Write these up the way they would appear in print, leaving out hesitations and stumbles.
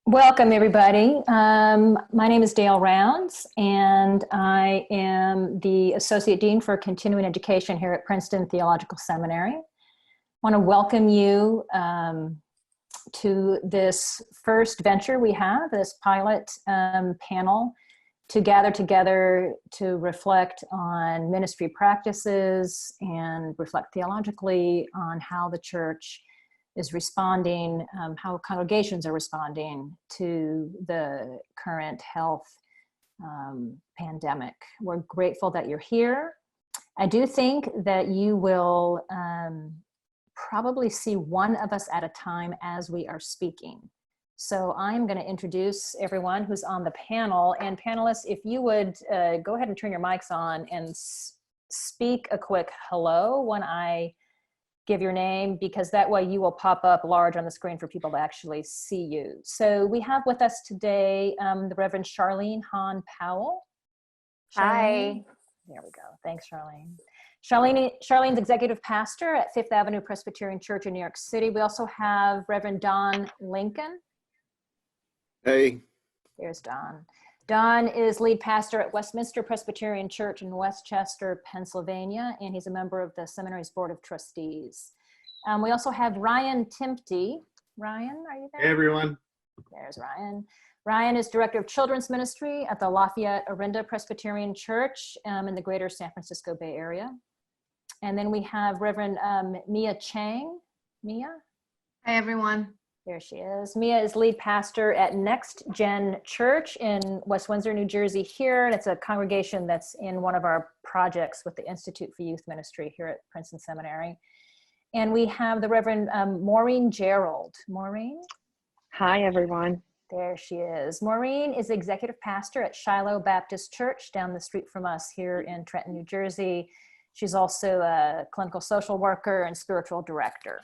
Welcome, everybody. My name is Dale Rounds, and I am the Associate Dean for Continuing Education here at Princeton Theological Seminary. I want to welcome you to this first venture we have, this pilot panel, to gather together to reflect on ministry practices and reflect theologically on how the church is responding, how congregations are responding to the current health pandemic. We're grateful that you're here. I do think that you will probably see one of us at a time as we are speaking. So I'm going to introduce everyone who's on the panel. And panelists, if you would go ahead and turn your mics on and speak a quick hello when I give your name, because that way you will pop up large on the screen for people to actually see you. So we have with us today the Reverend Charlene Powell. Hi. There we go. Thanks, Charlene. Charlene's executive pastor at Fifth Avenue Presbyterian Church in New York City. We also have Reverend Don Lincoln. Hey. There's Don. Don is lead pastor at Westminster Presbyterian Church in Westchester, Pennsylvania, and he's a member of the Seminary's Board of Trustees. We also have Ryan Timpte. Ryan, are you there? Hey, everyone. There's Ryan. Ryan is director of children's ministry at the Lafayette-Orinda Presbyterian Church in the greater San Francisco Bay Area. And then we have Reverend Mia Chang. Mia? Hi, everyone. There she is. Mia is lead pastor at NextGen Church in West Windsor, New Jersey here. And it's a congregation that's in one of our projects with the Institute for Youth Ministry here at Princeton Seminary. And we have the Reverend Maureen Gerald. Maureen? Hi, everyone. There she is. Maureen is executive pastor at Shiloh Baptist Church down the street from us here in Trenton, New Jersey. She's also a clinical social worker and spiritual director.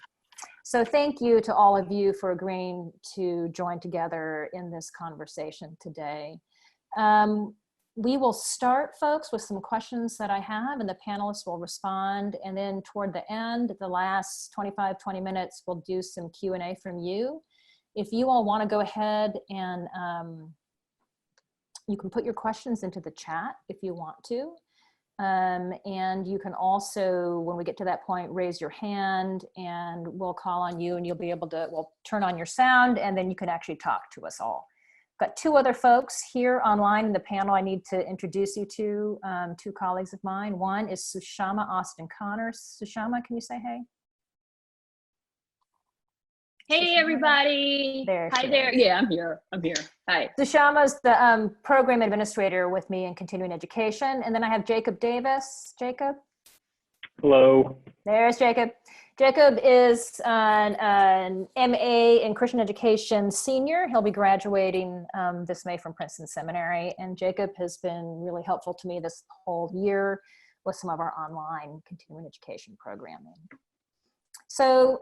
So thank you to all of you for agreeing to join together in this conversation today. We will start, folks, with some questions that I have, and the panelists will respond. And then toward the end, the last 20 minutes, we'll do some Q&A from you. If you all want to go ahead and you can put your questions into the chat if you want to. And you can also, when we get to that point, raise your hand and we'll call on you and you'll be able to, we'll turn on your sound and then you can actually talk to us all. Got two other folks here online in the panel I need to introduce you to, two colleagues of mine. One is Sushama Austin Connor. Sushama, can you say hey? Hey, everybody. Hi there. Yeah, I'm here. Hi. Sushama's the program administrator with me in continuing education. And then I have Jacob Davis. Jacob? Hello. There's Jacob. Jacob is an MA in Christian education senior. He'll be graduating this May from Princeton Seminary. And Jacob has been really helpful to me this whole year with some of our online continuing education programming. So,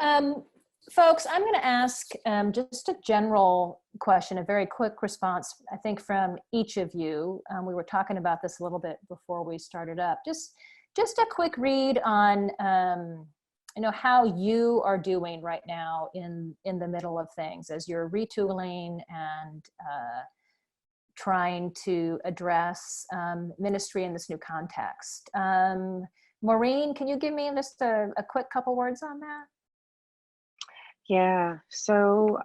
folks, I'm going to ask just a general question, a very quick response, I think, from each of you. We were talking about this a little bit before we started up. Just a quick read on, how you are doing right now in the middle of things as you're retooling and trying to address ministry in this new context. Maureen, can you give me just a quick couple words on that? Yeah, so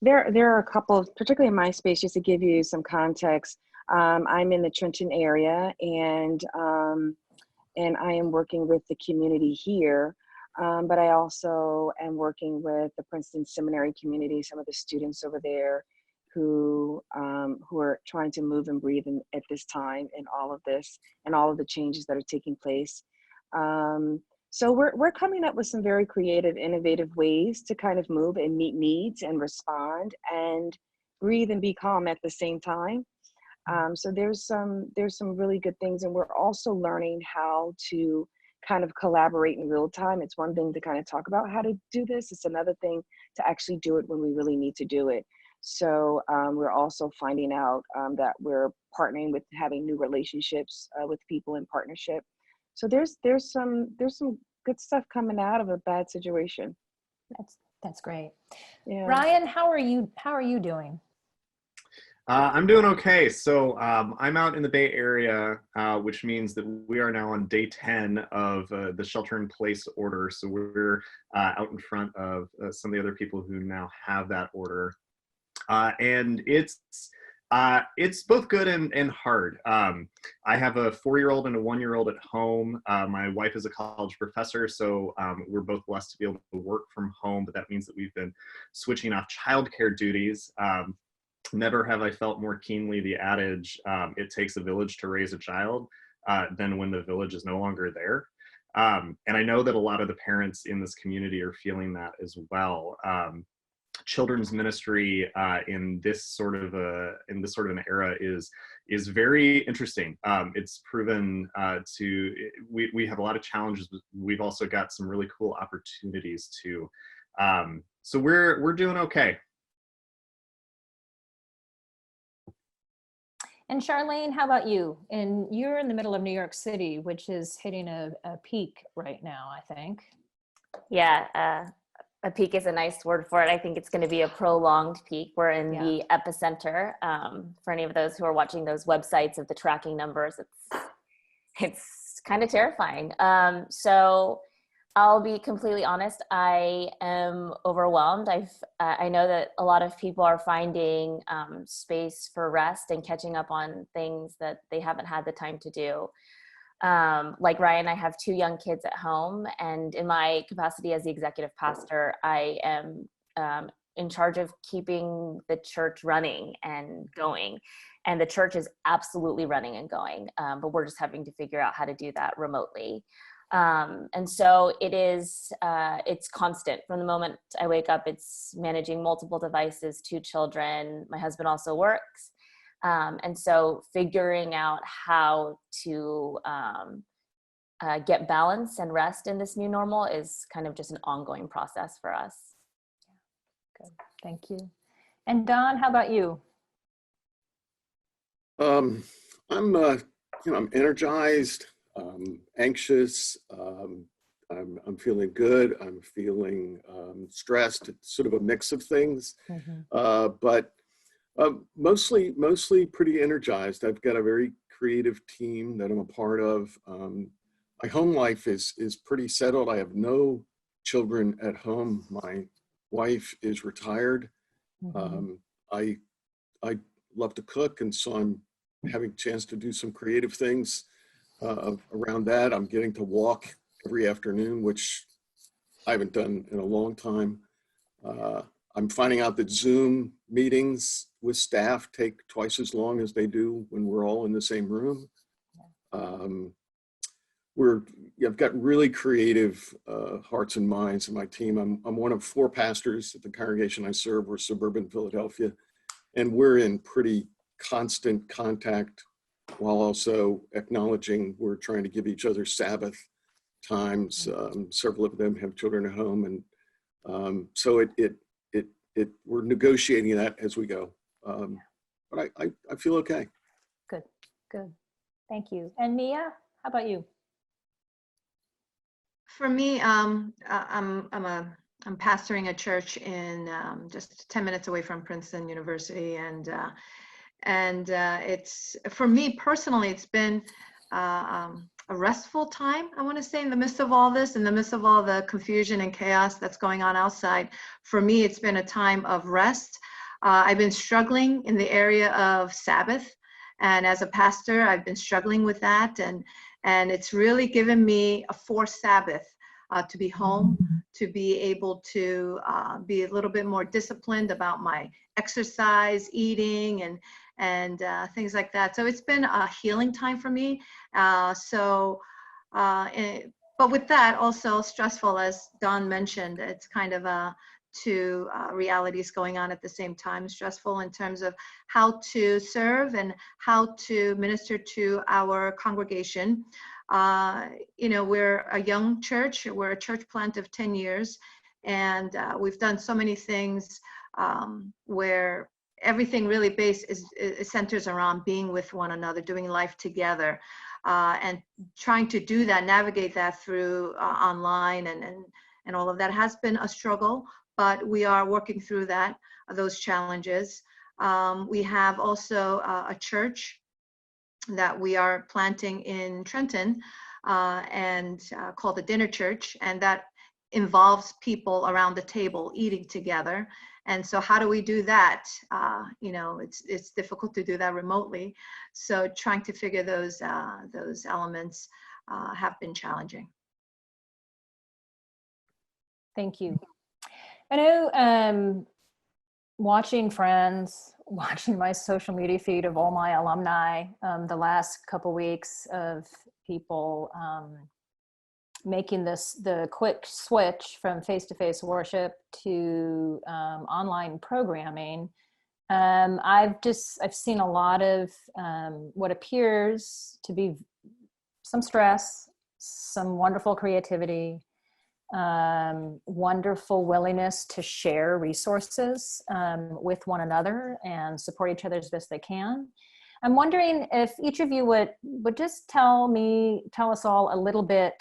there are a couple of, particularly in my space, just to give you some context. I'm in the Trenton area, and I am working with the community here, but I also am working with the Princeton Seminary community, some of the students over there who are trying to move and breathe at this time and all of this and all of the changes that are taking place. So we're coming up with some very creative, innovative ways to kind of move and meet needs and respond and breathe and be calm at the same time. So there's some really good things, and we're also learning how to kind of collaborate in real time. It's one thing to kind of talk about how to do this. It's another thing to actually do it when we really need to do it. So we're also finding out that we're partnering with having new relationships with people in partnership. So there's some good stuff coming out of a bad situation. That's great. Yeah. Ryan, how are you doing? I'm doing okay. So I'm out in the Bay Area, which means that we are now on day 10 of the shelter-in-place order. So we're out in front of some of the other people who now have that order. And it's both good and hard. I have a 4-year-old and a 1-year-old at home. My wife is a college professor, so we're both blessed to be able to work from home, but that means that we've been switching off childcare duties. Never have I felt more keenly the adage, it takes a village to raise a child, than when the village is no longer there. And I know that a lot of the parents in this community are feeling that as well. Children's ministry in this sort of an era is very interesting. It's proven we have a lot of challenges, but we've also got some really cool opportunities too. So we're doing okay. And Charlene, how about you? And you're in the middle of New York City, which is hitting a peak right now, I think. Yeah, a peak is a nice word for it. I think it's going to be a prolonged peak. We're in the epicenter. For any of those who are watching those websites of the tracking numbers, it's kind of terrifying. So I'll be completely honest. I am overwhelmed. I know that a lot of people are finding space for rest and catching up on things that they haven't had the time to do. Like Ryan, I have 2 young kids at home, and in my capacity as the executive pastor, I am in charge of keeping the church running and going. And the church is absolutely running and going, but we're just having to figure out how to do that remotely. And so it's constant. From the moment I wake up, it's managing multiple devices, 2 children. My husband also works. And so figuring out how to get balance and rest in this new normal is kind of just an ongoing process for us. Good, thank you. And Don, how about you? I'm energized, anxious. I'm feeling good. I'm feeling stressed. It's sort of a mix of things, but mostly pretty energized. I've got a very creative team that I'm a part of. My home life is pretty settled. I have no children at home. My wife is retired. I love to cook, and so I'm having a chance to do some creative things around that. I'm getting to walk every afternoon, which I haven't done in a long time. I'm finding out that Zoom meetings with staff take twice as long as they do when we're all in the same room. I've got really creative hearts and minds in my team. I'm one of 4 pastors at the congregation I serve. We're suburban Philadelphia, and we're in pretty constant contact while also acknowledging we're trying to give each other Sabbath times. Several of them have children at home, and so we're negotiating that as we go. But I feel okay. Good. Thank you. And Mia, how about you? For me, I'm pastoring a church in just 10 minutes away from Princeton University, and it's, for me personally, it's been a restful time, I want to say, in the midst of all this, in the midst of all the confusion and chaos that's going on outside. For me, it's been a time of rest. I've been struggling in the area of Sabbath, and as a pastor, I've been struggling with that, and it's really given me a forced Sabbath to be home, to be able to be a little bit more disciplined about my exercise, eating, and things like that. So it's been a healing time for me. But with that, also stressful, as Don mentioned. It's kind of 2 realities going on at the same time. Stressful in terms of how to serve and how to minister to our congregation. We're a young church. We're a church plant of 10 years, and we've done so many things where everything really centers around being with one another, doing life together, and trying to do that, navigate that through online and all of that has been a struggle but we are working through those challenges. We have also a church that we are planting in Trenton and called the Dinner Church, and that involves people around the table eating together. And so how do we do that? It's difficult to do that remotely. So trying to figure those elements have been challenging. Thank you. I know watching friends, watching my social media feed of all my alumni the last couple weeks of people making the quick switch from face-to-face worship to online programming. I've seen a lot of what appears to be some stress, some wonderful creativity, wonderful willingness to share resources with one another and support each other as best they can. I'm wondering if each of you would just tell us all a little bit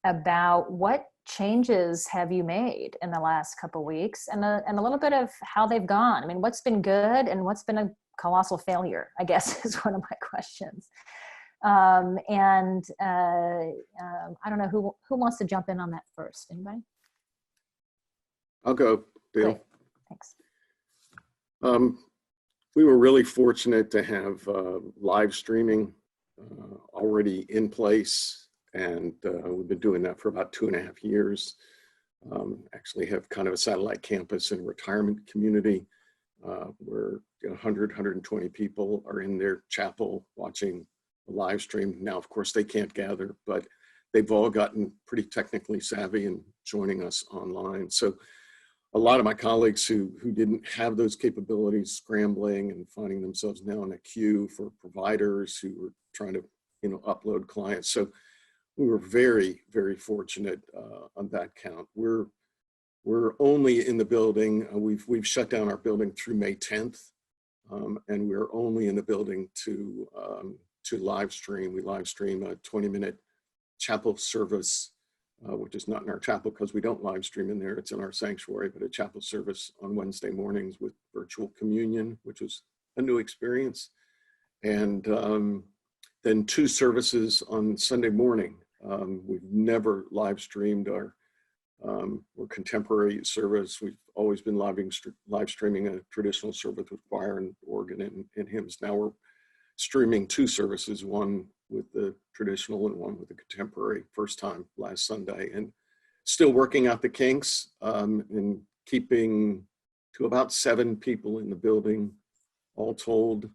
about what changes have you made in the last couple of weeks, and a little bit of how they've gone. I mean, what's been good and what's been a colossal failure, I guess, is one of my questions. I don't know who wants to jump in on that first. Anybody? I'll go, Dale. Great. Thanks. We were really fortunate to have live streaming already in place, and we've been doing that for about 2.5 years. Actually have kind of a satellite campus and retirement community where 100, 120 people are in their chapel watching a live stream. Now, of course, they can't gather, but they've all gotten pretty technically savvy and joining us online. So a lot of my colleagues who didn't have those capabilities, scrambling and finding themselves now in a queue for providers who were trying to, upload clients. So we were very, very fortunate on that count. We're only in the building. We've shut down our building through May 10th, and we're only in the building to live stream. We live stream a 20-minute chapel service, which is not in our chapel because we don't live stream in there. It's in our sanctuary, but a chapel service on Wednesday mornings with virtual communion, which was a new experience. And then 2 services on Sunday morning. We've never live streamed our contemporary service. We've always been live streaming a traditional service with choir and organ and hymns. Now we're streaming 2 services, one with the traditional and one with the contemporary, first time last Sunday, and still working out the kinks and keeping to about 7 people in the building, all told.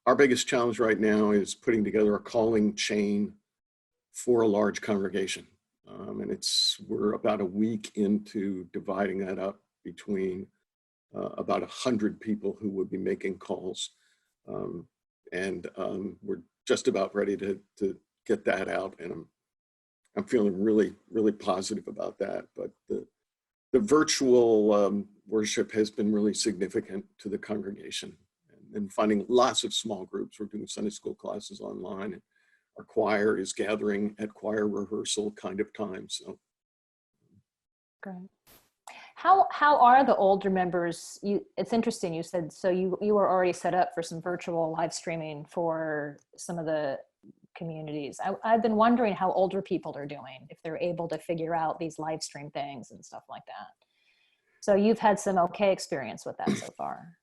Our biggest challenge right now is putting together a calling chain for a large congregation. And we're about a week into dividing that up between about 100 people who would be making calls. We're just about ready to get that out, and I'm feeling really, really positive about that. But the virtual worship has been really significant to the congregation, and finding lots of small groups. We're doing Sunday school classes online, and our choir is gathering at choir rehearsal kind of time. So great. How are the older members? It's interesting you said, so you were already set up for some virtual live streaming for some of the communities. I've been wondering how older people are doing, if they're able to figure out these live stream things and stuff like that. So you've had some okay experience with that so far.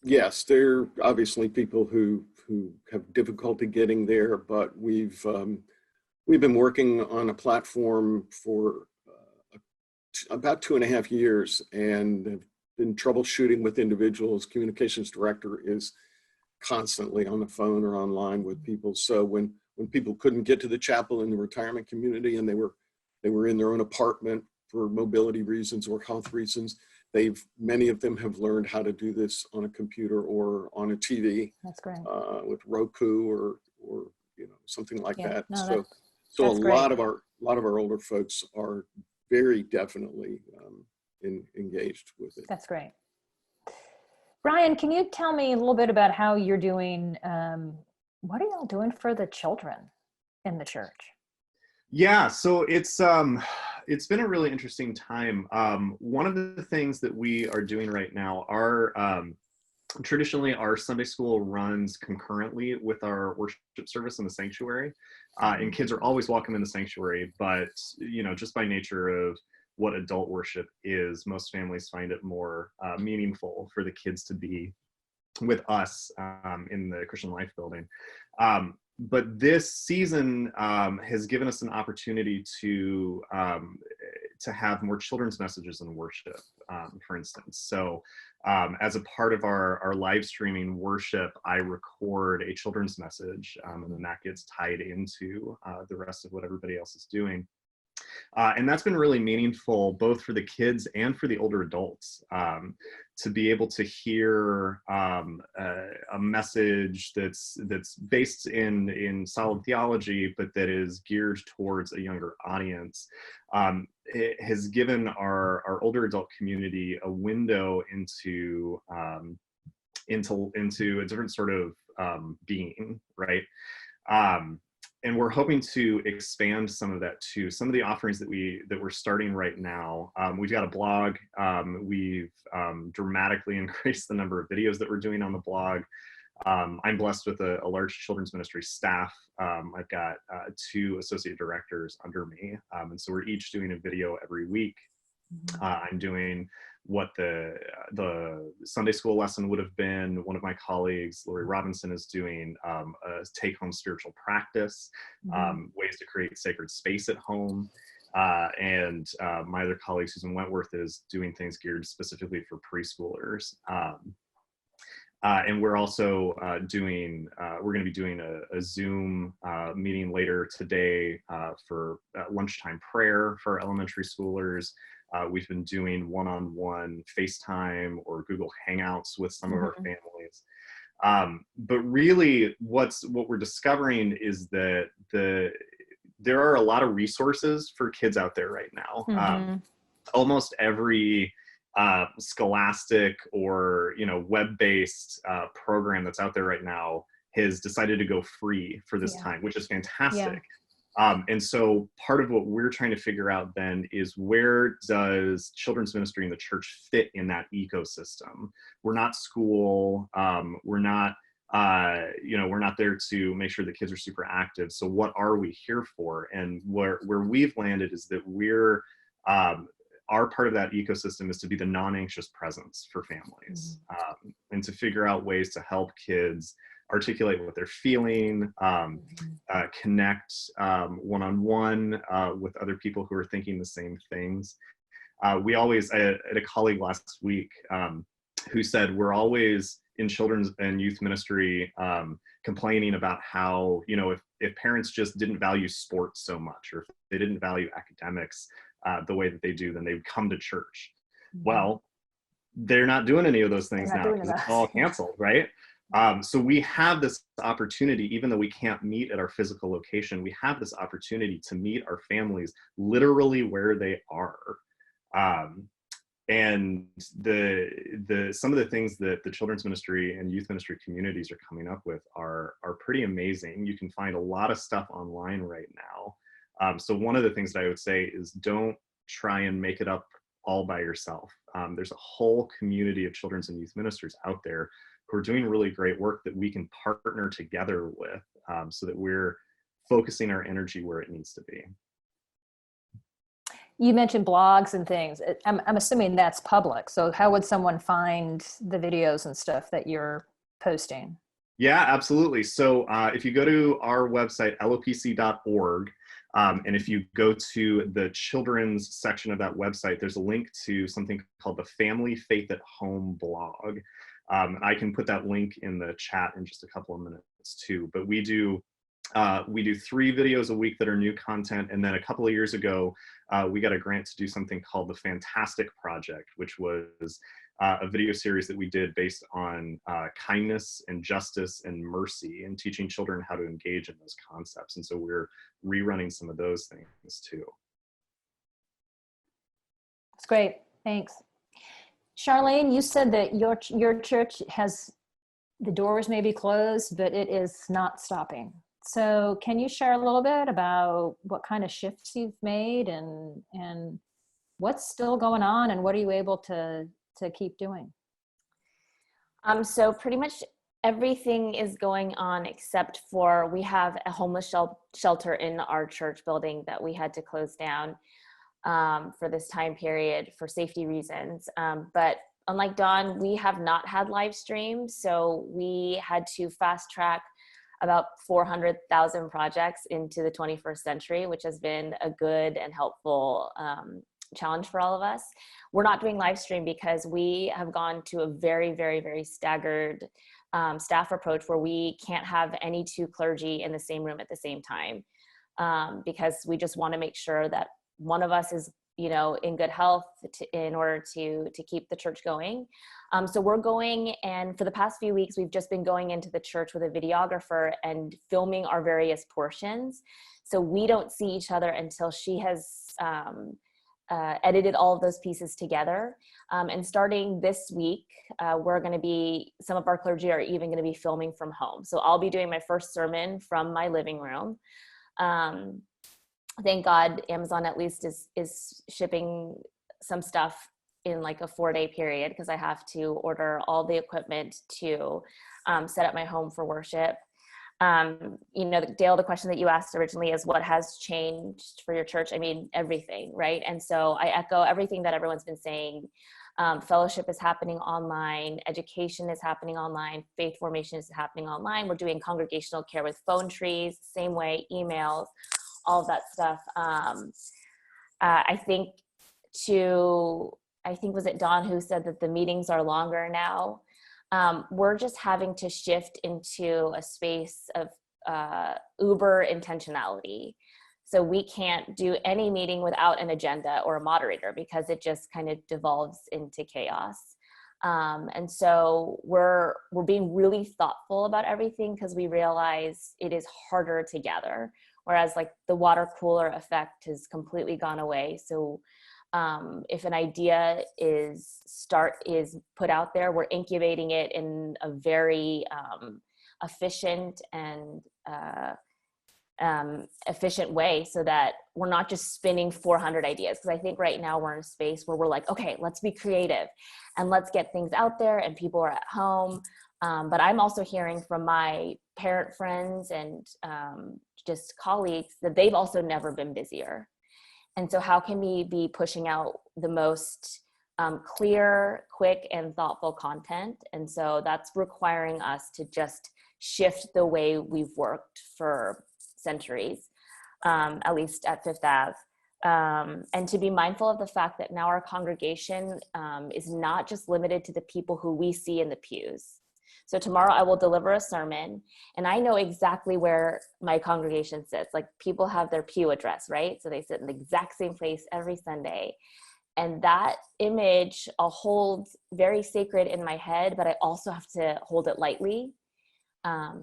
Yes, there are obviously people who have difficulty getting there, but we've been working on a platform for about 2.5 years and have been troubleshooting with individuals. Communications director is constantly on the phone or online with people. So when people couldn't get to the chapel in the retirement community and they were in their own apartment for mobility reasons or health reasons, many of them have learned how to do this on a computer or on a TV. That's great. With Roku or something like that. No, so a lot of our older folks are very definitely engaged with it. That's great. Brian, can you tell me a little bit about how you're doing? What are y'all doing for the children in the church? Yeah, so it's it's been a really interesting time. One of the things that we are doing right now are traditionally our Sunday school runs concurrently with our worship service in the sanctuary, and kids are always welcome in the sanctuary, but just by nature of what adult worship is, most families find it more meaningful for the kids to be with us in the Christian Life building. But this season has given us an opportunity to have more children's messages in worship, for instance. So as a part of our live streaming worship, I record a children's message, and then that gets tied into the rest of what everybody else is doing. And that's been really meaningful, both for the kids and for the older adults, to be able to hear a message that's based in solid theology, but that is geared towards a younger audience. It has given our older adult community a window into a different sort of being, right? And we're hoping to expand some of that too. Some of the offerings that we're starting right now, we've got a blog. We've dramatically increased the number of videos that we're doing on the blog. I'm blessed with a large children's ministry staff. I've got 2 associate directors under me, and so we're each doing a video every week. I'm doing what the Sunday school lesson would have been. One of my colleagues, Lori Robinson, is doing a take-home spiritual practice, ways to create sacred space at home. And my other colleague, Susan Wentworth, is doing things geared specifically for preschoolers. And we're also we're going to be doing a Zoom meeting later today for lunchtime prayer for elementary school-ers. We've been doing one-on-one FaceTime or Google Hangouts with some of our families. But really what we're discovering is that there are a lot of resources for kids out there right now. Almost every scholastic or web-based program that's out there right now has decided to go free for this time, which is fantastic. And so part of what we're trying to figure out then is, where does children's ministry in the church fit in that ecosystem? We're not school. We're not there to make sure the kids are super active. So what are we here for? And where we've landed is that our part of that ecosystem is to be the non-anxious presence for families, and to figure out ways to help kids articulate what they're feeling, connect one-on-one with other people who are thinking the same things. I had a colleague last week who said, we're always in children's and youth ministry complaining about how, if parents just didn't value sports so much, or if they didn't value academics the way that they do, then they would come to church. Well, they're not doing any of those things now because it's all canceled, right? So we have this opportunity, even though we can't meet at our physical location, we have this opportunity to meet our families literally where they are. And some of the things that the children's ministry and youth ministry communities are coming up with are pretty amazing. You can find a lot of stuff online right now. So one of the things that I would say is, don't try and make it up all by yourself. There's a whole community of children's and youth ministers out there who are doing really great work that we can partner together with, so that we're focusing our energy where it needs to be. You mentioned blogs and things. I'm assuming that's public. So how would someone find the videos and stuff that you're posting? Yeah, absolutely. So if you go to our website, lopc.org, and if you go to the children's section of that website, there's a link to something called the Family Faith at Home blog. I can put that link in the chat in just a couple of minutes too. But we do 3 videos a week that are new content. And then a couple of years ago, we got a grant to do something called the Fantastic Project, which was a video series that we did based on kindness and justice and mercy, and teaching children how to engage in those concepts. And so we're rerunning some of those things too. That's great. Thanks. Charlene, you said that your church has, the doors may be closed, but it is not stopping. So can you share a little bit about what kind of shifts you've made and what's still going on and what are you able to keep doing? So pretty much everything is going on except for we have a homeless shelter in our church building that we had to close down for this time period for safety reasons. But unlike Dawn, we have not had live streams, so we had to fast track about 400,000 projects into the 21st century, which has been a good and helpful challenge for all of us. We're not doing live stream because we have gone to a very, very, very staggered staff approach where we can't have any two clergy in the same room at the same time because we just want to make sure that one of us is, you know, in good health in order to keep the church going. So we're going, and for the past few weeks, we've just been going into the church with a videographer and filming our various portions. So we don't see each other until she has edited all of those pieces together. And starting this week, we're going to be, some of our clergy are even going to be filming from home. So I'll be doing my first sermon from my living room. Thank God Amazon at least is shipping some stuff in like a 4-day period because I have to order all the equipment to set up my home for worship. You know, Dale, the question that you asked originally is what has changed for your church? I mean, everything, right? And so I echo everything that everyone's been saying. Fellowship is happening online, education is happening online, faith formation is happening online. We're doing congregational care with phone trees, same way, emails, all of that stuff. I think was it Dawn who said that the meetings are longer now? We're just having to shift into a space of uber intentionality. So we can't do any meeting without an agenda or a moderator because it just kind of devolves into chaos. And so we're being really thoughtful about everything because we realize it is harder to gather, whereas like the water cooler effect has completely gone away. So if an idea is put out there, we're incubating it in a very efficient and efficient way so that we're not just spinning 400 ideas. Because I think right now we're in a space where we're like, okay, let's be creative and let's get things out there and people are at home. But I'm also hearing from my parent friends and just colleagues that they've also never been busier. And so how can we be pushing out the most clear, quick, and thoughtful content? And so that's requiring us to just shift the way we've worked for centuries, at least at Fifth Ave. And to be mindful of the fact that now our congregation is not just limited to the people who we see in the pews. So tomorrow I will deliver a sermon and I know exactly where my congregation sits. Like people have their pew address, right? So they sit in the exact same place every Sunday. And that image I'll hold very sacred in my head, but I also have to hold it lightly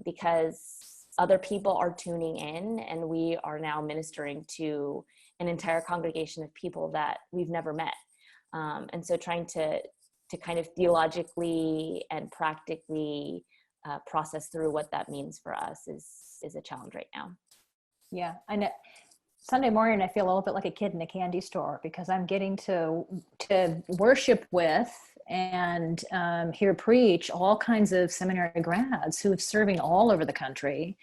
because other people are tuning in and we are now ministering to an entire congregation of people that we've never met. And so trying to kind of theologically and practically process through what that means for us is a challenge right now. Yeah, I know. Sunday morning, I feel a little bit like a kid in a candy store because I'm getting to worship with and hear preach all kinds of seminary grads who are serving all over the country.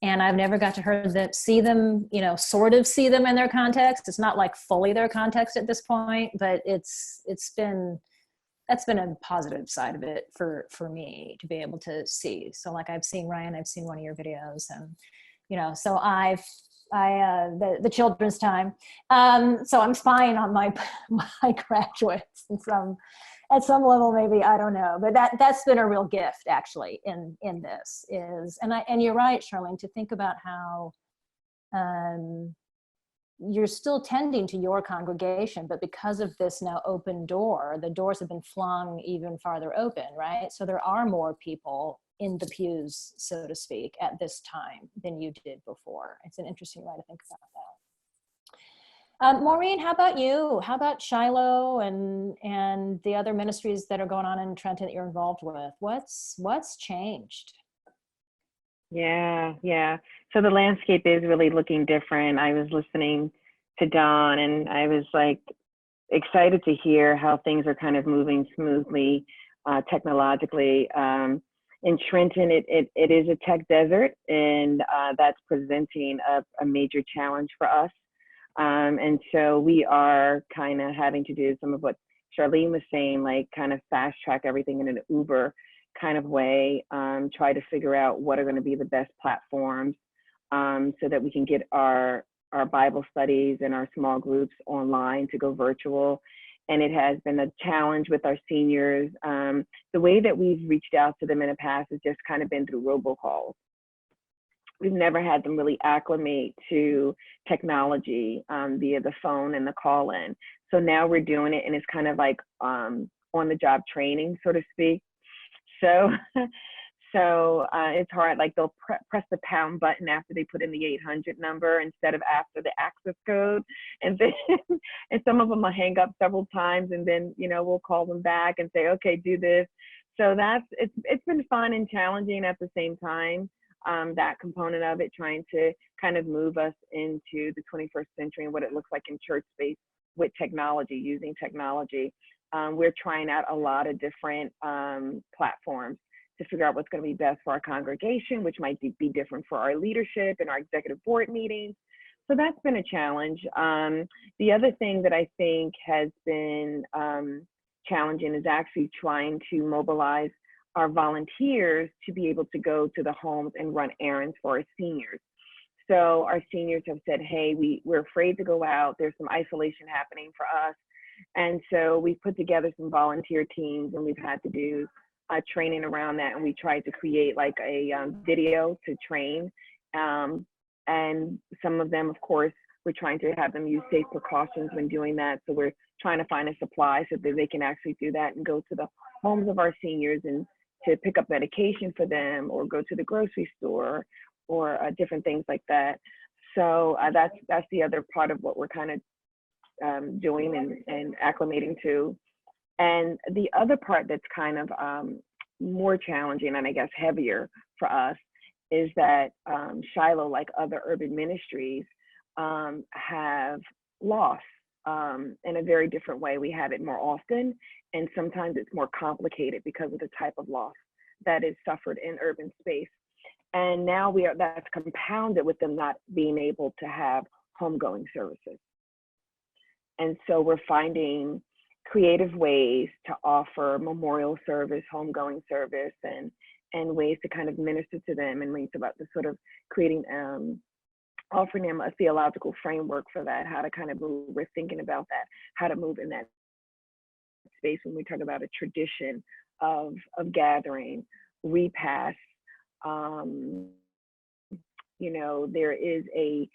And I've never got to see them, you know, sort of see them in their context. It's not like fully their context at this point, but that's been a positive side of it for me to be able to see. So like I've seen Ryan, I've seen one of your videos and, you know, so the children's time. So I'm spying on my graduates and at some level, maybe, I don't know, but that's been a real gift actually in this and you're right, Charlene, to think about how, you're still tending to your congregation, but because of this now open door, the doors have been flung even farther open, right? So there are more people in the pews, so to speak, at this time than you did before. It's an interesting way to think about that. Maureen, how about you? How about Shiloh and the other ministries that are going on in Trenton that you're involved with? What's changed? Yeah, yeah. So the landscape is really looking different. I was listening to Don and I was like excited to hear how things are kind of moving smoothly technologically. In Trenton, it is a tech desert, and that's presenting a major challenge for us. And so we are kind of having to do some of what Charlene was saying, like kind of fast track everything in an Uber kind of way, try to figure out what are going to be the best platforms so that we can get our Bible studies and our small groups online to go virtual. And it has been a challenge with our seniors. The way that we've reached out to them in the past has just kind of been through robocalls. We've never had them really acclimate to technology via the phone and the call-in. So now we're doing it, and it's kind of like on-the-job training, so to speak. So it's hard, like they'll press the pound button after they put in the 800 number instead of after the access code. And then, and some of them will hang up several times, and then, you know, we'll call them back and say, okay, do this. So it's been fun and challenging at the same time, that component of it, trying to kind of move us into the 21st century and what it looks like in church space with technology, using technology. We're trying out a lot of different platforms to figure out what's going to be best for our congregation, which might be different for our leadership and our executive board meetings. So that's been a challenge. The other thing that I think has been challenging is actually trying to mobilize our volunteers to be able to go to the homes and run errands for our seniors. So our seniors have said, hey, we're afraid to go out. There's some isolation happening for us. And so we put together some volunteer teams, and we've had to do training around that. And we tried to create like a video to train. And some of them, of course, we're trying to have them use safe precautions when doing that. So we're trying to find a supply so that they can actually do that and go to the homes of our seniors and to pick up medication for them, or go to the grocery store, or different things like that. So that's the other part of what we're kind of doing and acclimating to. And the other part that's kind of more challenging and I guess heavier for us is that Shiloh, like other urban ministries, have loss in a very different way. We have it more often, and sometimes it's more complicated because of the type of loss that is suffered in urban space. And now that's compounded with them not being able to have homegoing services. And so we're finding creative ways to offer memorial service, homegoing service, and ways to kind of minister to them, and ways about the sort of creating, offering them a theological framework for that, how to kind of move. We're thinking about that, how to move in that space when we talk about a tradition of gathering, repast. You know, there is a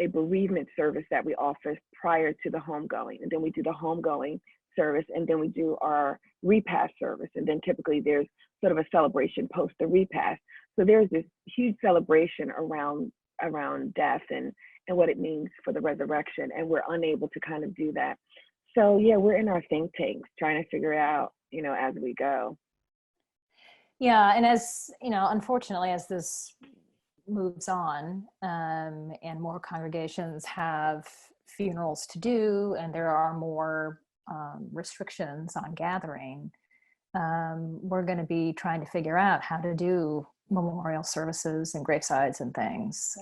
bereavement service that we offer prior to the homegoing, and then we do the homegoing service, and then we do our repast service, and then typically there's sort of a celebration post the repast. So there's this huge celebration around death and what it means for the resurrection, and we're unable to kind of do that. So yeah, we're in our think tanks trying to figure it out, you know, as we go. Yeah, and as you know, unfortunately, as this moves on and more congregations have funerals to do, and there are more restrictions on gathering, we're going to be trying to figure out how to do memorial services and gravesides and things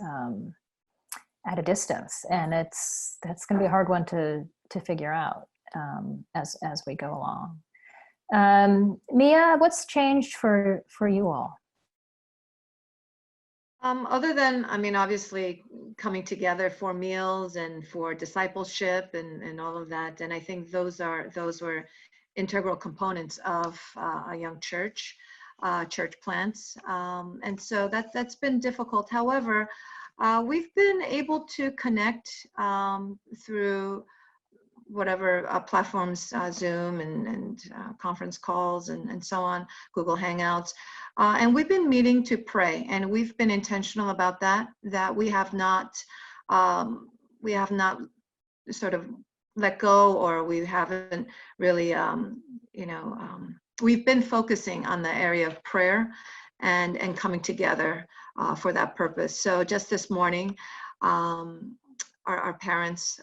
at a distance, and that's going to be a hard one to figure out as we go along. Mia, what's changed for you all? Other than, I mean, obviously coming together for meals and for discipleship and all of that. And I think those were integral components of a young church plants. And so that's been difficult. However, we've been able to connect through whatever platforms, Zoom and conference calls and so on, Google Hangouts. And we've been meeting to pray, and we've been intentional about that we have not sort of let go, or we haven't really, we've been focusing on the area of prayer and coming together for that purpose. So just this morning, our parents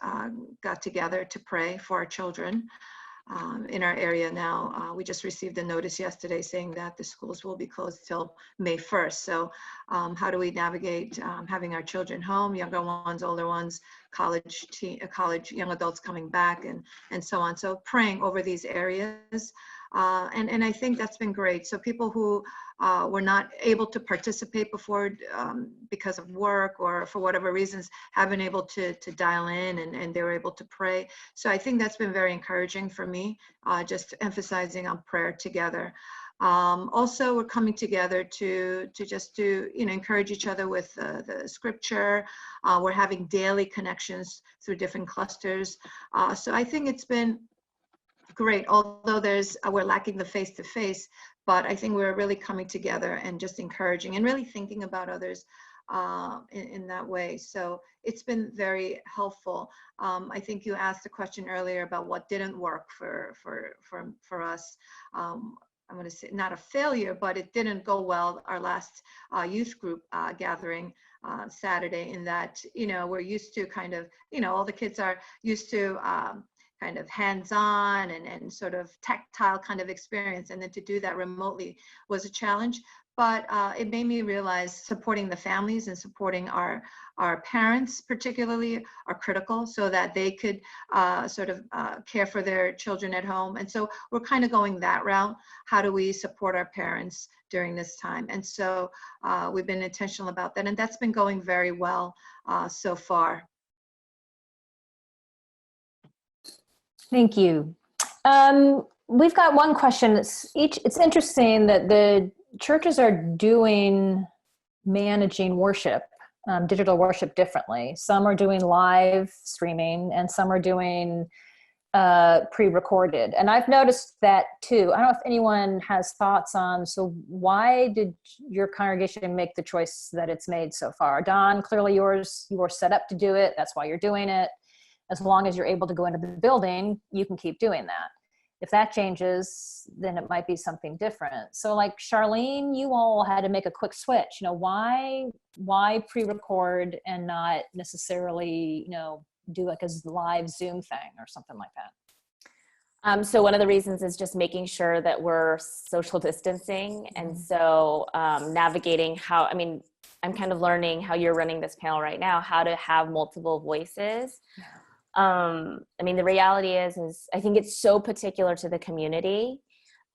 got together to pray for our children in our area now. We just received a notice yesterday saying that the schools will be closed till May 1st. So how do we navigate having our children home, younger ones, older ones, college, young adults coming back, and so on. So praying over these areas. And I think that's been great. So people who were not able to participate before because of work or for whatever reasons have been able to dial in, and they were able to pray. So I think that's been very encouraging for me, just emphasizing on prayer together. Also, we're coming together to encourage each other with the scripture. We're having daily connections through different clusters. So I think it's been great, although we're lacking the face-to-face, but I think we're really coming together and just encouraging and really thinking about others in that way. So it's been very helpful. I think you asked a question earlier about what didn't work for us. I'm going to say not a failure, but it didn't go well. Our last youth group gathering Saturday, in that, we're used to kind of, all the kids are used to kind of hands-on and sort of tactile kind of experience. And then to do that remotely was a challenge, but it made me realize supporting the families and supporting our parents particularly are critical, so that they could care for their children at home. And so we're kind of going that route. How do we support our parents during this time? And so we've been intentional about that, and that's been going very well so far. Thank you. We've got one question. It's interesting that the churches are managing worship, digital worship differently. Some are doing live streaming and some are doing pre-recorded. And I've noticed that too. I don't know if anyone has thoughts on, so why did your congregation make the choice that it's made so far? Don, clearly you were set up to do it. That's why you're doing it. As long as you're able to go into the building, you can keep doing that. If that changes, then it might be something different. So like Charlene, you all had to make a quick switch. Why pre-record and not necessarily, do like a live Zoom thing or something like that? So one of the reasons is just making sure that we're social distancing. And so navigating I'm kind of learning how you're running this panel right now, how to have multiple voices. The reality is I think it's so particular to the community.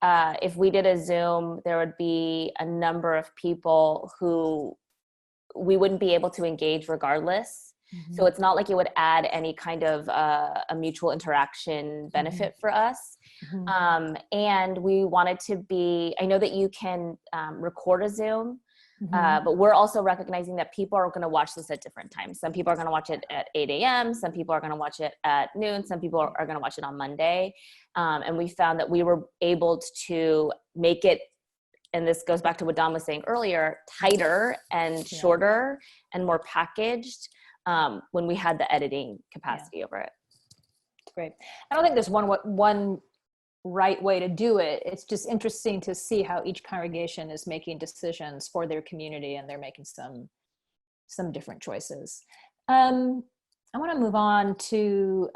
If we did a Zoom, there would be a number of people who we wouldn't be able to engage regardless. Mm-hmm. So it's not like it would add any kind of a mutual interaction benefit for us. Mm-hmm. And we wanted to I know that you can record a Zoom. Mm-hmm. But we're also recognizing that people are going to watch this at different times. Some people are going to watch it at 8 a.m. Some people are going to watch it at noon. Some people are going to watch it on Monday. And we found that we were able to make it, and this goes back to what Don was saying earlier, tighter and shorter and more packaged when we had the editing capacity over it. Great. I don't think there's one right way to do it. It's just interesting to see how each congregation is making decisions for their community, and they're making some different choices. I want to move on to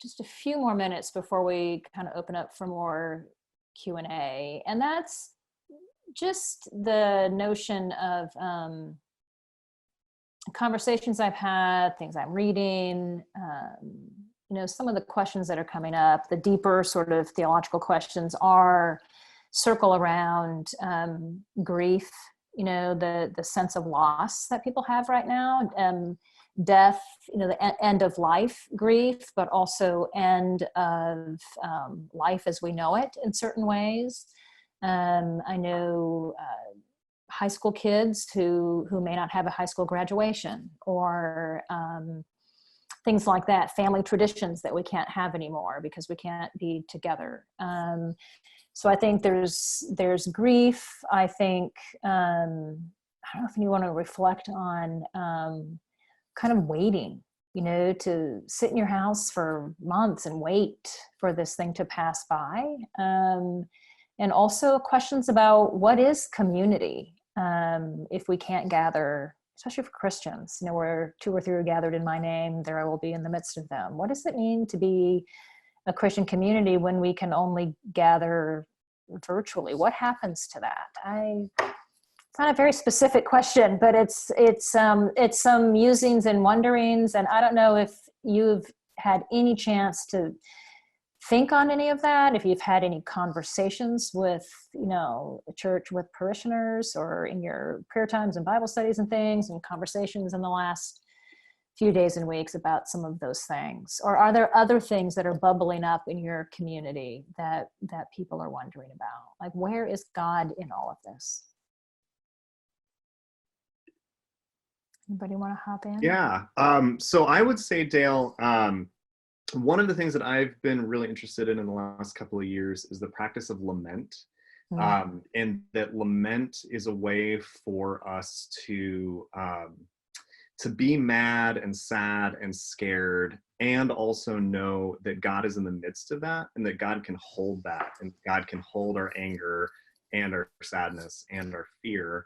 just a few more minutes before we kind of open up for more Q&A, and that's just the notion of conversations I've had, things I'm reading, some of the questions that are coming up, the deeper sort of theological questions circle around grief, the sense of loss that people have right now, death, the end of life grief, but also end of life as we know it in certain ways. I know high school kids who may not have a high school graduation, or things like that, family traditions that we can't have anymore because we can't be together. So I think there's grief. I think, I don't know if you want to reflect on kind of waiting, to sit in your house for months and wait for this thing to pass by. And and also questions about what is community if we can't gather, especially for Christians, you know, where 2 or 3 are gathered in my name, there I will be in the midst of them. What does it mean to be a Christian community when we can only gather virtually? What happens to that? It's not a very specific question, but it's some musings and wonderings, and I don't know if you've had any chance to think on any of that, if you've had any conversations with, you know, a church with parishioners, or in your prayer times and Bible studies and things, and conversations in the last few days and weeks about some of those things. Or are there other things that are bubbling up in your community that people are wondering about? Like, where is God in all of this? Anybody want to hop in? Yeah. So I would say, Dale, one of the things that I've been really interested in the last couple of years is the practice of lament. And that lament is a way for us to be mad and sad and scared, and also know that God is in the midst of that, and that God can hold that, and God can hold our anger and our sadness and our fear.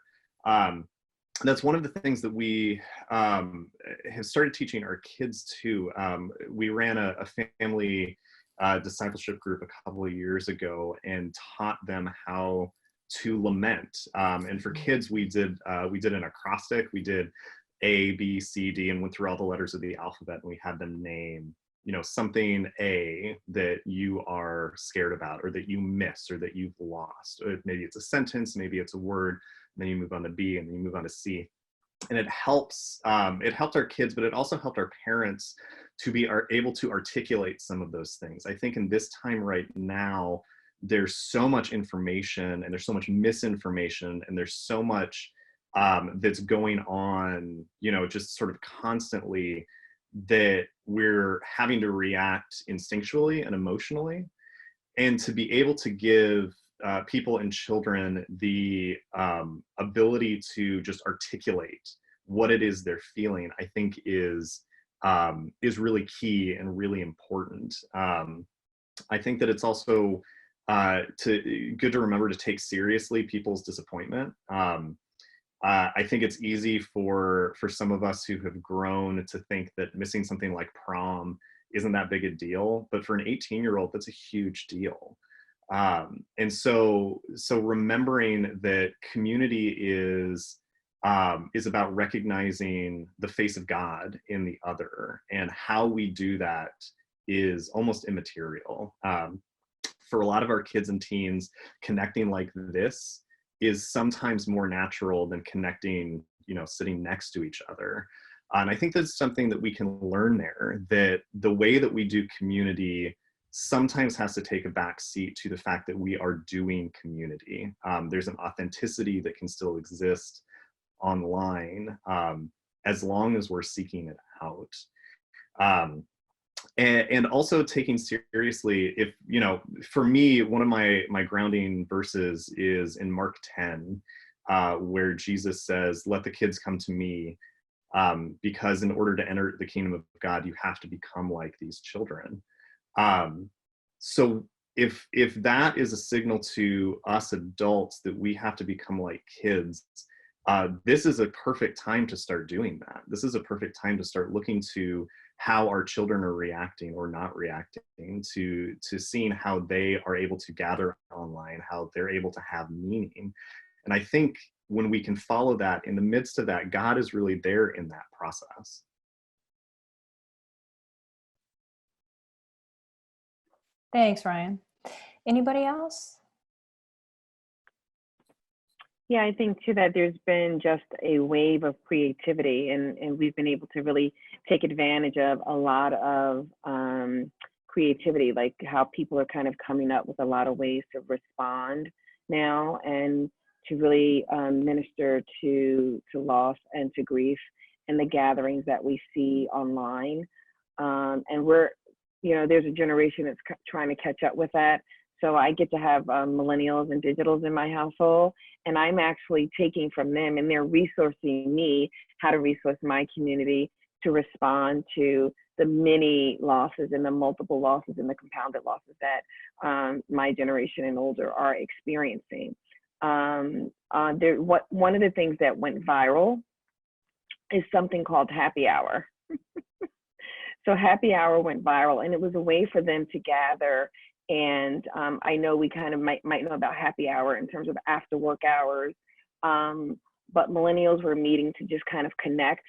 That's one of the things that we have started teaching our kids too. We ran a family discipleship group a couple of years ago and taught them how to lament. And for kids, we did an acrostic. We did A, B, C, D, and went through all the letters of the alphabet, and we had them name, you know, something A that you are scared about, or that you miss, or that you've lost. Or maybe it's a sentence, maybe it's a word. Then you move on to B, and then you move on to C. And it helps, it helped our kids, but it also helped our parents to be able to articulate some of those things. I think in this time right now, there's so much information, and there's so much misinformation, and there's so much that's going on, you know, just sort of constantly, that we're having to react instinctually and emotionally. And to be able to give people and children the ability to just articulate what it is they're feeling, I think is really key and really important. I think that it's also good to remember to take seriously people's disappointment. I think it's easy for some of us who have grown to think that missing something like prom isn't that big a deal, but for an 18-year-old, that's a huge deal. And so remembering that community is about recognizing the face of God in the other, and how we do that is almost immaterial. For a lot of our kids and teens, connecting like this is sometimes more natural than connecting, you know, sitting next to each other. And I think that's something that we can learn there, that the way that we do community sometimes has to take a back seat to the fact that we are doing community. There's an authenticity that can still exist online as long as we're seeking it out. And also taking seriously, if, you know, for me, one of my grounding verses is in Mark 10, where Jesus says, "Let the kids come to me, because in order to enter the kingdom of God, you have to become like these children." So if that is a signal to us adults that we have to become like kids, this is a perfect time to start doing that. This is a perfect time to start looking to how our children are reacting or not reacting, to seeing how they are able to gather online, how they're able to have meaning. And I think when we can follow that, in the midst of that, God is really there in that process. Thanks, Ryan. Anybody else? Yeah, I think too that there's been just a wave of creativity, and we've been able to really take advantage of a lot of creativity, like how people are kind of coming up with a lot of ways to respond now, and to really minister to loss and to grief in the gatherings that we see online. And we're, you know, there's a generation that's trying to catch up with that. So I get to have millennials and digitals in my household, and I'm actually taking from them, and they're resourcing me how to resource my community to respond to the many losses and the multiple losses and the compounded losses that my generation and older are experiencing. One of the things that went viral is something called happy hour. So happy hour went viral, and it was a way for them to gather. And I know we kind of might know about happy hour in terms of after work hours, but millennials were meeting to just kind of connect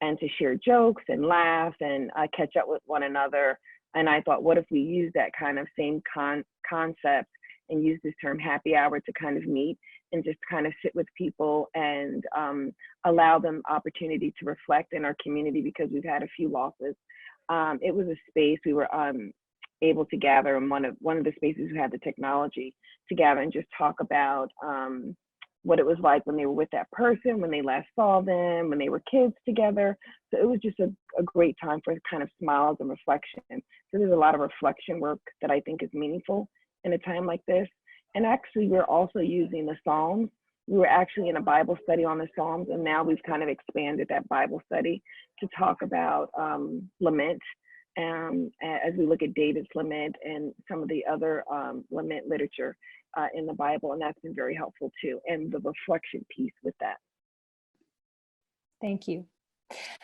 and to share jokes and laugh and catch up with one another. And I thought, what if we use that kind of same concept and use this term happy hour to kind of meet and just kind of sit with people and allow them opportunity to reflect in our community, because we've had a few losses. It was a space we were able to gather in one of the spaces who had the technology to gather and just talk about what it was like when they were with that person, when they last saw them, when they were kids together. So it was just a great time for kind of smiles and reflection. So there's a lot of reflection work that I think is meaningful in a time like this. And actually, we're also using the Psalms. We were actually in a Bible study on the Psalms, and now we've kind of expanded that Bible study to talk about lament, as we look at David's lament and some of the other lament literature in the Bible, and that's been very helpful too, and the reflection piece with that. Thank you.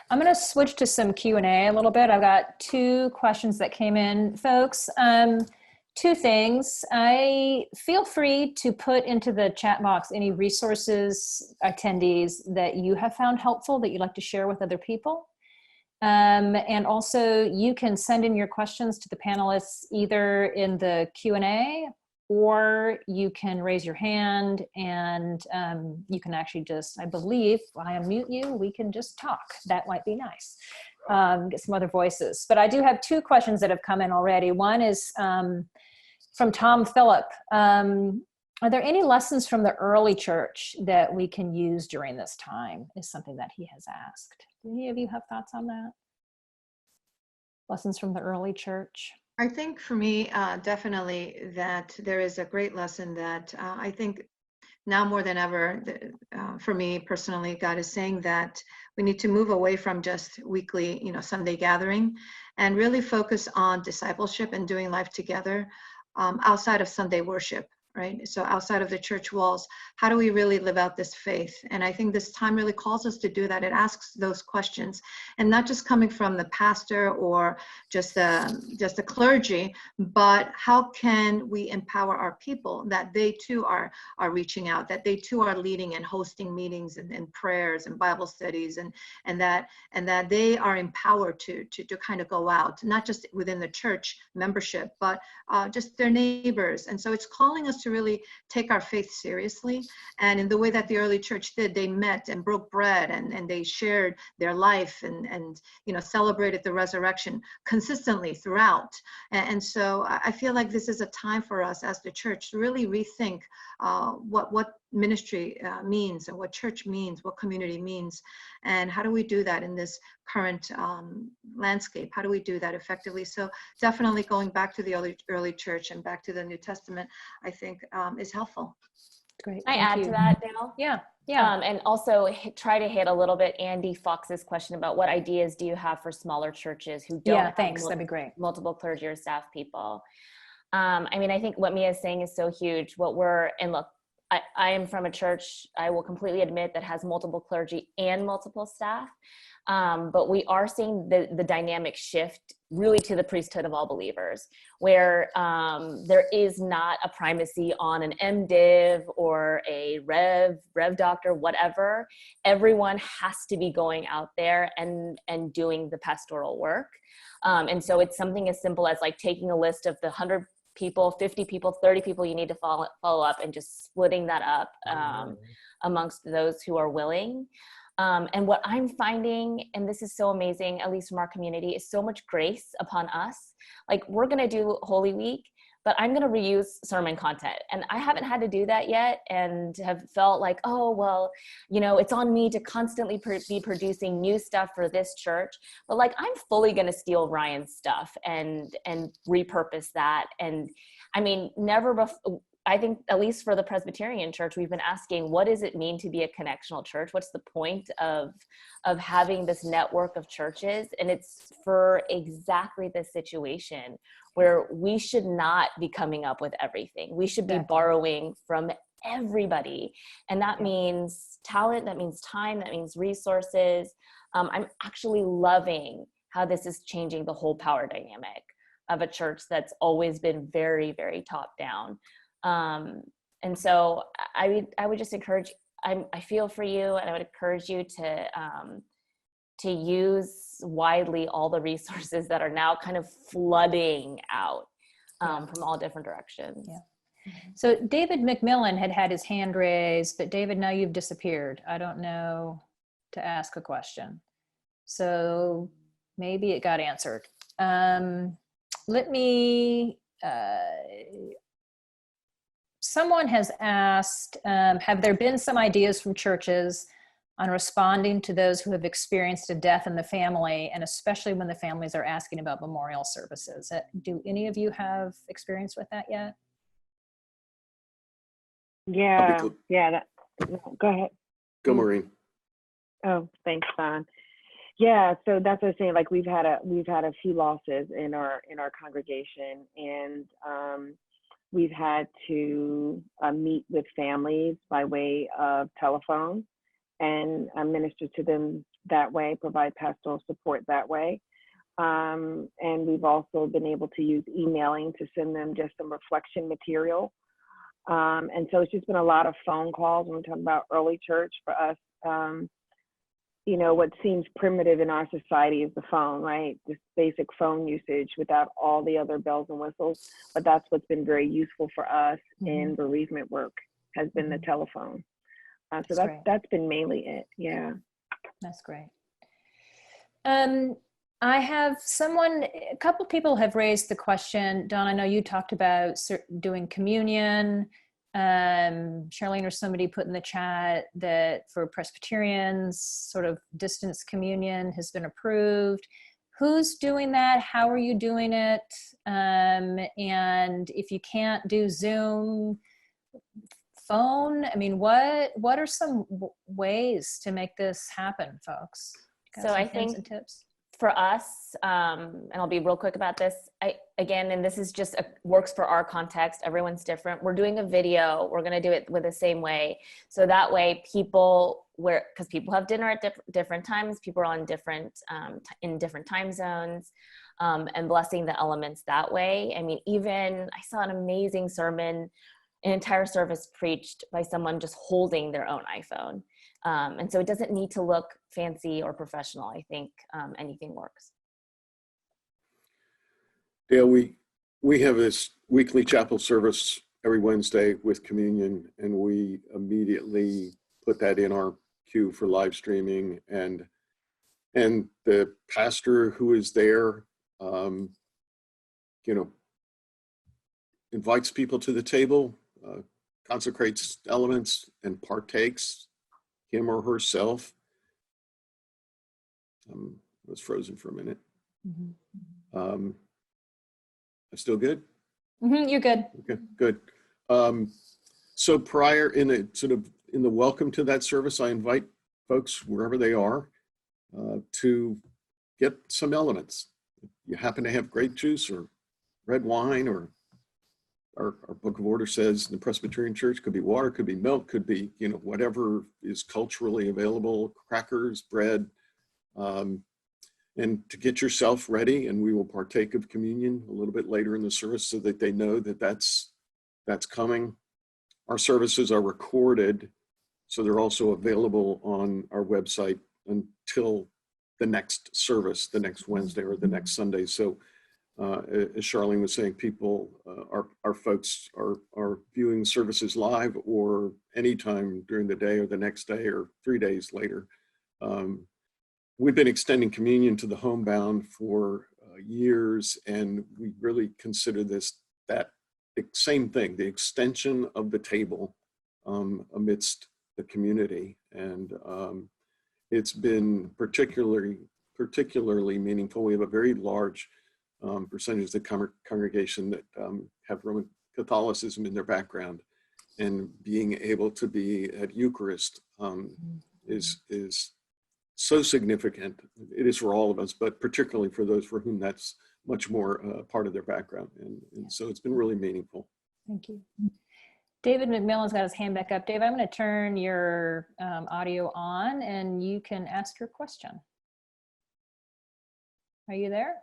I'm going to switch to some Q&A a little bit. I've got 2 questions that came in, folks. 2 things. Feel free to put into the chat box any resources, attendees that you have found helpful that you'd like to share with other people. And also you can send in your questions to the panelists either in the Q&A, or you can raise your hand and you can actually just, I believe, I unmute you, we can just talk. That might be nice. Get some other voices. But I do have 2 questions that have come in already. One is from Tom Phillip. Are there any lessons from the early church that we can use during this time, is something that he has asked. Do any of you have thoughts on that? Lessons from the early church? I think for me, definitely that there is a great lesson that I think now more than ever, for me personally, God is saying that we need to move away from just weekly, Sunday gathering, and really focus on discipleship and doing life together outside of Sunday worship. Right? So outside of the church walls, how do we really live out this faith? And I think this time really calls us to do that. It asks those questions, and not just coming from the pastor or just the clergy, but how can we empower our people that they too are reaching out, that they too are leading and hosting meetings and prayers and Bible studies, and that they are empowered to kind of go out, not just within the church membership, but just their neighbors. And so it's calling us to really take our faith seriously. And in the way that the early church did, they met and broke bread and they shared their life and celebrated the resurrection consistently throughout. And so I feel like this is a time for us as the church to really rethink what ministry means and what church means, what community means, and how do we do that in this current landscape? How do we do that effectively? So definitely going back to the early church and back to the New Testament, I think is helpful. Great. Can I add to that, Dale? Yeah. And also try to hit a little bit Andy Fox's question about what ideas do you have for smaller churches who don't have that'd be great. Multiple clergy or staff people. I think what Mia is saying is so huge. Look, I am from a church, I will completely admit, that has multiple clergy and multiple staff. But we are seeing the dynamic shift really to the priesthood of all believers, where there is not a primacy on an MDiv or a Rev doctor, whatever. Everyone has to be going out there and doing the pastoral work. And so it's something as simple as like taking a list of the 100 people, 50 people, 30 people you need to follow up, and just splitting that up amongst those who are willing. And what I'm finding, and this is so amazing, at least from our community, is so much grace upon us. Like, we're going to do Holy Week, but I'm going to reuse sermon content. And I haven't had to do that yet, and have felt like, oh, well, it's on me to constantly be producing new stuff for this church. But like, I'm fully going to steal Ryan's stuff and repurpose that. And I mean, I think, at least for the Presbyterian Church, we've been asking, what does it mean to be a connectional church? What's the point of having this network of churches? And it's for exactly this situation where we should not be coming up with everything. We should be borrowing from everybody. And that means talent, that means time, that means resources. I'm actually loving how this is changing the whole power dynamic of a church that's always been very, very top down. And so I would just encourage, I feel for you, and I would encourage you to use widely all the resources that are now kind of flooding out from all different directions. Yeah. So David McMillan had his hand raised, but David, now you've disappeared. I don't know to ask a question. So maybe it got answered. Let me, someone has asked, have there been some ideas from churches on responding to those who have experienced a death in the family, and especially when the families are asking about memorial services? Do any of you have experience with that yet? Yeah, go ahead. Go, Maureen. Oh, thanks, Don. Yeah, so that's what I'm saying. Like we've had a few losses in our congregation, and we've had to meet with families by way of telephone and minister to them that way, provide pastoral support that way. And we've also been able to use emailing to send them just some reflection material. And so it's just been a lot of phone calls when we talk about early church for us. You know, what seems primitive in our society is the phone, right? Just basic phone usage without all the other bells and whistles. But that's what's been very useful for us in bereavement work, has been the telephone. So that's been mainly it. Yeah. That's great. I have a couple people have raised the question. Don, I know you talked about doing communion. Charlene or somebody put in the chat that for Presbyterians, sort of distance communion has been approved. Who's doing that? How are you doing it? And if you can't do Zoom, phone, I mean, what are some ways to make this happen, folks? So I think tips for us, and I'll be real quick about this. Again, and this is just works for our context. Everyone's different. We're doing a video. We're going to do it with the same way. So that way people, because people have dinner at different times, people are on in different time zones, and blessing the elements that way. I mean, even I saw an amazing sermon, an entire service preached by someone just holding their own iPhone. And so it doesn't need to look fancy or professional. I think anything works. Yeah, we have this weekly chapel service every Wednesday with communion, and we immediately put that in our queue for live streaming. And the pastor who is there, invites people to the table, consecrates elements, and partakes, him or herself. I was frozen for a minute. I'm still good? You're good. Okay, good. So prior in the welcome to that service, I invite folks wherever they are to get some elements. If you happen to have grape juice or red wine, or our book of order says in the Presbyterian Church, could be water, could be milk, could be, whatever is culturally available, crackers, bread, and to get yourself ready, and we will partake of communion a little bit later in the service so that they know that that's coming. Our services are recorded, so they're also available on our website until the next service, the next Wednesday or the next Sunday. So as Charlene was saying, people, our folks are viewing services live or anytime during the day or the next day or 3 days later. We've been extending communion to the homebound for years, and we really consider that same thing, the extension of the table amidst the community. And it's been particularly meaningful. We have a very large percentage of the congregation that have Roman Catholicism in their background, and being able to be at Eucharist is so significant. It is for all of us, but particularly for those for whom that's much more part of their background. And so it's been really meaningful. Thank you. David McMillan's got his hand back up. Dave, I'm going to turn your audio on and you can ask your question. Are you there?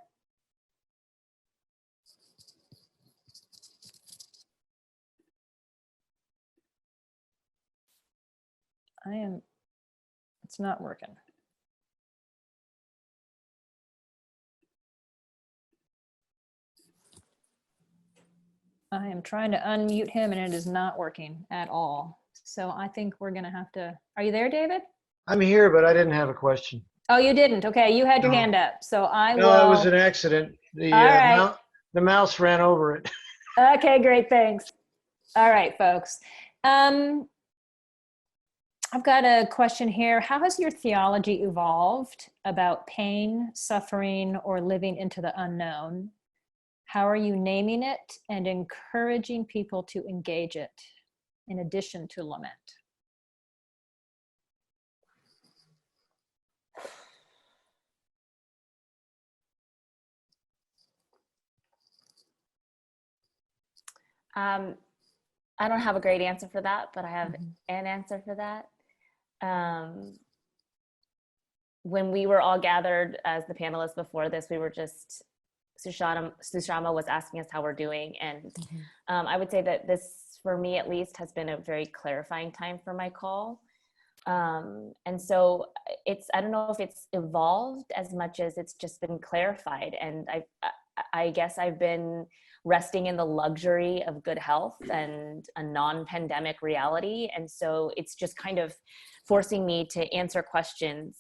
It's not working. I am trying to unmute him and it is not working at all. So I think we're going to have to, are you there, David? I'm here, but I didn't have a question. Oh, you didn't? Okay, you had your No. hand up. So I will. No, it was an accident. The, All right. the mouse ran over it. Okay, great, thanks. All right, folks. I've got a question here. How has your theology evolved about pain, suffering, or living into the unknown? How are you naming it and encouraging people to engage it in addition to lament? I don't have a great answer for that, but I have an answer for that. When we were all gathered as the panelists before this, we were just, Sushama was asking us how we're doing. And I would say that this, for me at least, has been a very clarifying time for my call. And so I don't know if it's evolved as much as it's just been clarified. And I guess I've been resting in the luxury of good health and a non-pandemic reality. And so it's just kind of forcing me to answer questions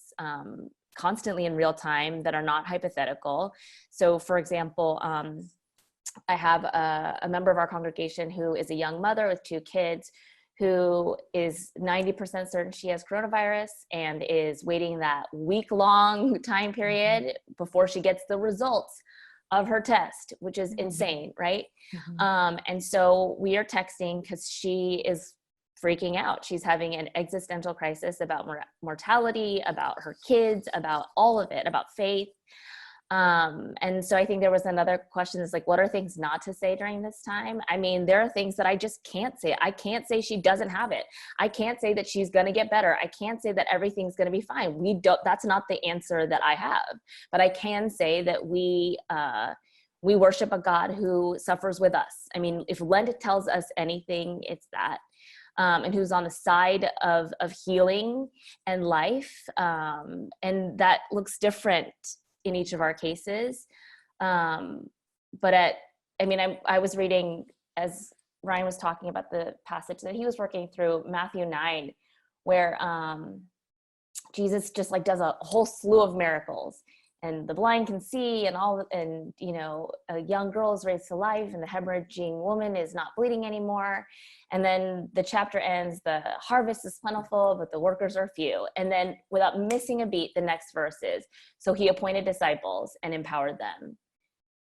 constantly in real time that are not hypothetical. So for example, I have a member of our congregation who is a young mother with 2 kids who is 90% certain she has coronavirus and is waiting that week-long time period before she gets the results of her test, which is insane, right? And so we are texting because she is freaking out. She's having an existential crisis about mortality, about her kids, about all of it, about faith. And so I think there was another question is like, what are things not to say during this time? I mean, there are things that I just can't say. I can't say she doesn't have it. I can't say that she's going to get better. I can't say that everything's going to be fine. That's not the answer that I have, but I can say that we worship a God who suffers with us. I mean, if Lent tells us anything, it's that. And who's on the side of healing and life. And that looks different in each of our cases. But I was reading, as Ryan was talking about the passage that he was working through, Matthew 9, where Jesus just like does a whole slew of miracles. And the blind can see, and a young girl is raised to life, and the hemorrhaging woman is not bleeding anymore. And then the chapter ends, the harvest is plentiful, but the workers are few. And then without missing a beat, the next verse is, so he appointed disciples and empowered them.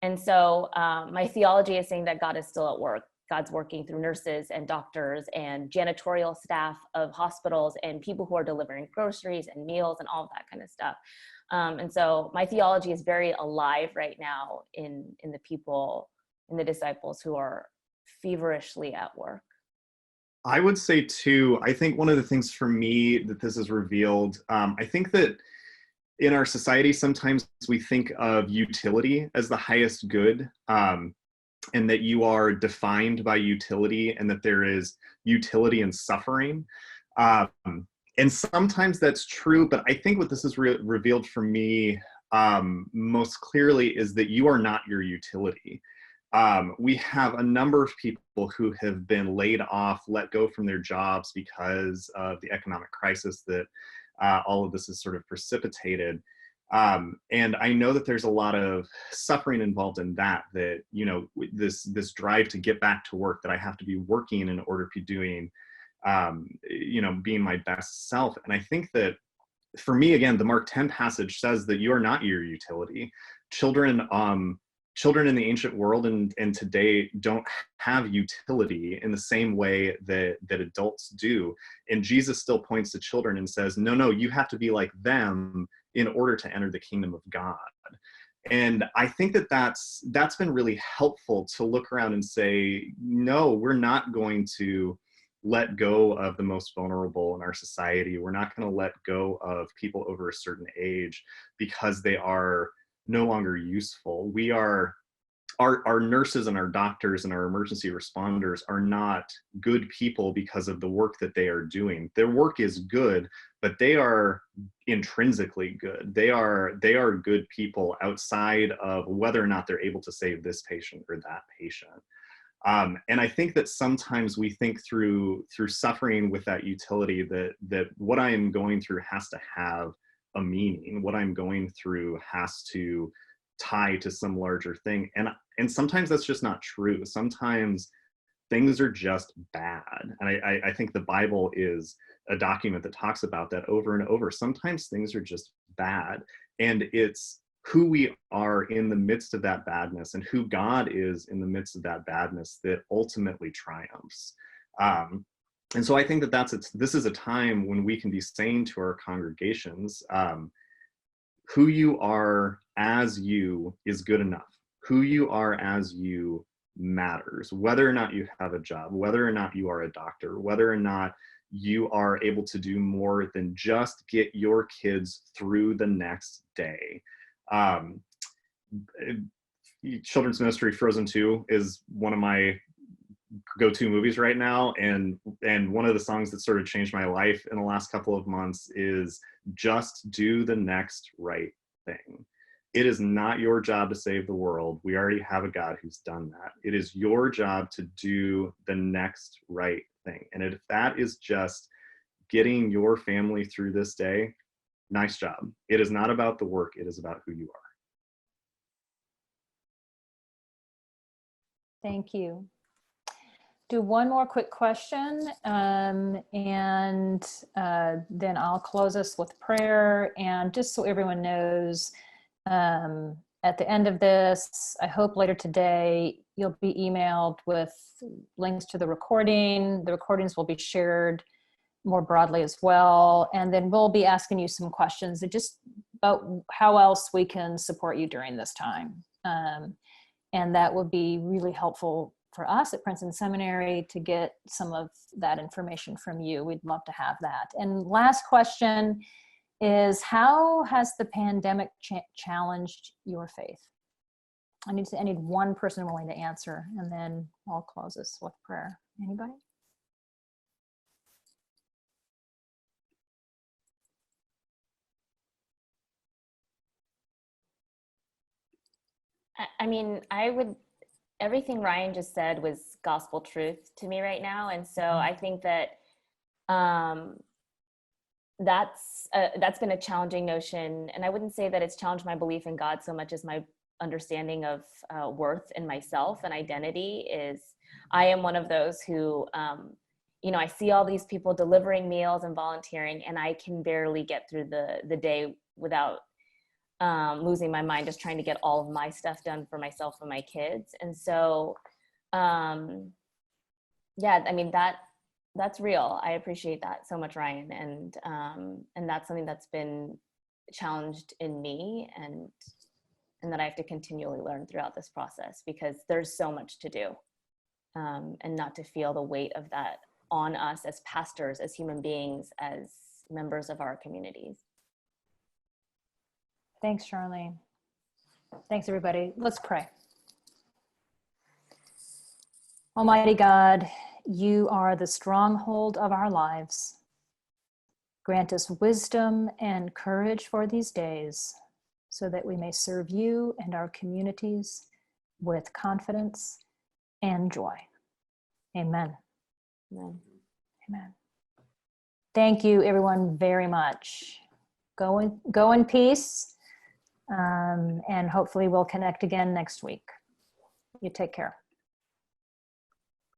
And so my theology is saying that God is still at work. God's working through nurses and doctors and janitorial staff of hospitals and people who are delivering groceries and meals and all of that kind of stuff. And so my theology is very alive right now in the people, in the disciples who are feverishly at work. I would say too, I think one of the things for me that this has revealed, I think that in our society, sometimes we think of utility as the highest good, and that you are defined by utility and that there is utility in suffering. And sometimes that's true, but I think what this has revealed for me most clearly is that you are not your utility. We have a number of people who have been laid off, let go from their jobs because of the economic crisis that all of this has sort of precipitated. And I know that there's a lot of suffering involved in that, this drive to get back to work, that I have to be working in order to be doing, being my best self. And I think that for me, again, the Mark 10 passage says that you are not your utility. Children children in the ancient world and today don't have utility in the same way that adults do. And Jesus still points to children and says, no, you have to be like them in order to enter the kingdom of God. And I think that's been really helpful to look around and say, no, we're not going to let go of the most vulnerable in our society. We're not going to let go of people over a certain age because they are no longer useful. We are, our nurses and our doctors and our emergency responders are not good people because of the work that they are doing. Their work is good, but they are intrinsically good. They are good people outside of whether or not they're able to save this patient or that patient. And I think that sometimes we think through suffering with that utility that what I am going through has to have a meaning. What I'm going through has to tie to some larger thing. And sometimes that's just not true. Sometimes things are just bad. And I think the Bible is a document that talks about that over and over. Sometimes things are just bad. And it's who we are in the midst of that badness and who God is in the midst of that badness that ultimately triumphs. And so I think that this is a time when we can be saying to our congregations, who you are as you is good enough. Who you are as you matters. Whether or not you have a job, whether or not you are a doctor, whether or not you are able to do more than just get your kids through the next day. Children's ministry Frozen 2 is one of my go-to movies right now, and one of the songs that sort of changed my life in the last couple of months is just do the next right thing. It is not your job to save the world. We already have a God who's done that. It is your job to do the next right thing. And if that is just getting your family through this day, nice job. It is not about the work. It is about who you are. Thank you. Do one more quick question, and then I'll close us with prayer. And just so everyone knows, at the end of this, I hope later today, you'll be emailed with links to the recording. The recordings will be shared more broadly as well. And then we'll be asking you some questions just about how else we can support you during this time. And that would be really helpful for us at Princeton Seminary to get some of that information from you. We'd love to have that. And last question is, how has the pandemic challenged your faith? I need one person willing to answer, and then I'll close this with prayer. Anybody? I mean, everything Ryan just said was gospel truth to me right now. And so I think that that's been a challenging notion. And I wouldn't say that it's challenged my belief in God so much as my understanding of worth in myself and identity. I am one of those who, I see all these people delivering meals and volunteering, and I can barely get through the day without losing my mind just trying to get all of my stuff done for myself and my kids. And so, that's real. I appreciate that so much, Ryan. And that's something that's been challenged in me and that I have to continually learn throughout this process, because there's so much to do, and not to feel the weight of that on us as pastors, as human beings, as members of our communities. Thanks, Charlene. Thanks, everybody. Let's pray. Almighty God, you are the stronghold of our lives. Grant us wisdom and courage for these days, so that we may serve you and our communities with confidence and joy. Amen. Amen. Amen. Thank you, everyone, very much. Go in peace. And hopefully we'll connect again next week. You take care.